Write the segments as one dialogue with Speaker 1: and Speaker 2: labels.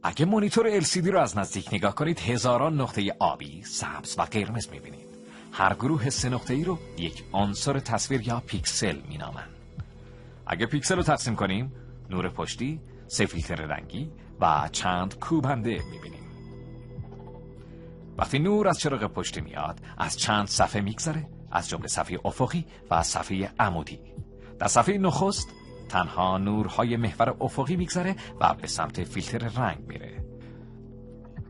Speaker 1: اگه مانیتور LCD رو از نزدیک نگاه کنید هزاران نقطه آبی، سبز و قرمز میبینید. هر گروه 3 نقطه‌ای رو یک عنصر تصویر یا پیکسل مینامند. اگه پیکسل رو تقسیم کنیم نور پشتی، 3 فیلتر رنگی و چند کوبنده میبینیم. وقتی نور از چراغ پشتی میاد از چند صفحه میگذره، از جمله صفحه افقی و صفحه عمودی. در صفحه نخست تنها نورهای محور افقی میگذره و به سمت فیلتر رنگ میره.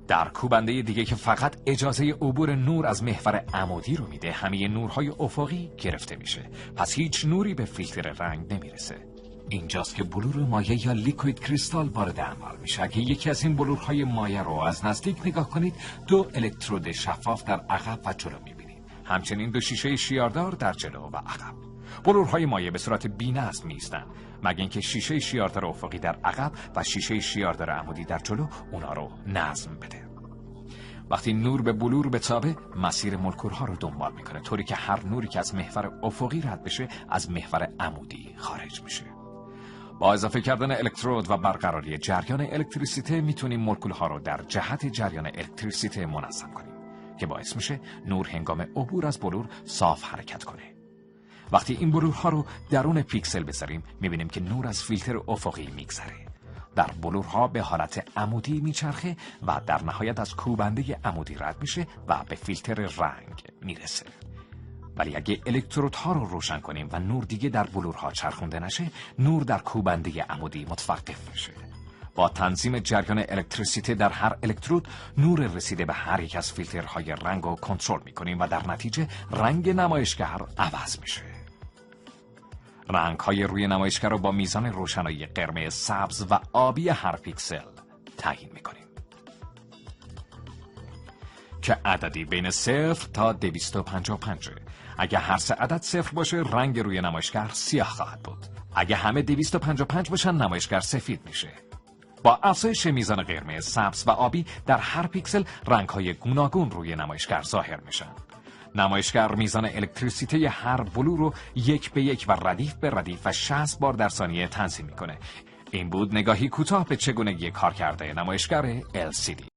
Speaker 1: در کوبنده دیگه که فقط اجازه عبور نور از محور عمودی رو میده، همه نورهای افقی گرفته میشه، پس هیچ نوری به فیلتر رنگ نمیرسه. اینجاست که بلور مایع یا لیکوید کریستال وارد عمل میشه. اگه یکی از این بلورهای مایع رو از نزدیک نگاه کنید 2 الکترود شفاف در عقب و جلو میبینید. همچنین 2 شیشه شیاردار در جلو و عقب. بلورهای مایع به صورت بی‌نظم نیستند، مگر اینکه شیشه شیاردار افقی در عقب و شیشه شیاردار عمودی در جلو اونا رو نظم بده. وقتی نور به بلور بتابه مسیر مولکول‌ها رو دنبال میکنه، طوری که هر نوری که از محور افقی رد بشه از محور عمودی خارج میشه. با اضافه کردن الکترود و برقراری جریان الکتریسیته میتونیم مولکول‌ها رو در جهت جریان الکتریسیته منظم کنیم که باعث میشه نور هنگام عبور از بلور صاف حرکت کنه. وقتی این بلورها رو درون پیکسل بذاریم میبینیم که نور از فیلتر افقی میگذره، در بلورها به حالت عمودی میچرخه و در نهایت از کوبنده عمودی رد میشه و به فیلتر رنگ میرسه. ولی اگه الکترودها رو روشن کنیم و نور دیگه در بلورها چرخونده نشه، نور در کوبنده عمودی متوقف میشه. با تنظیم جریان الکتریسیته در هر الکترود نور رسیده به هر یک از فیلترهای رنگ رو کنترل میکنیم و در نتیجه رنگ نمایشگر عوض میشه. رنگ‌های روی نمایشگر رو با میزان روشنایی قرمز، سبز و آبی هر پیکسل تعیین می‌کنیم که عددی بین 0 تا 255. اگه هر 3 عدد 0 باشه رنگ روی نمایشگر سیاه خواهد بود. اگه همه 255 باشن نمایشگر سفید میشه. با افزایش میزان قرمز، سبز و آبی در هر پیکسل رنگ‌های گوناگون روی نمایشگر ظاهر میشن. نمایشگر میزان الکتریسیته هر بلور رو 1 به 1 و ردیف به ردیف و 60 بار در ثانیه تنظیم میکنه. این بود نگاهی کوتاه به چگونگی کارکرد نمایشگر LCD.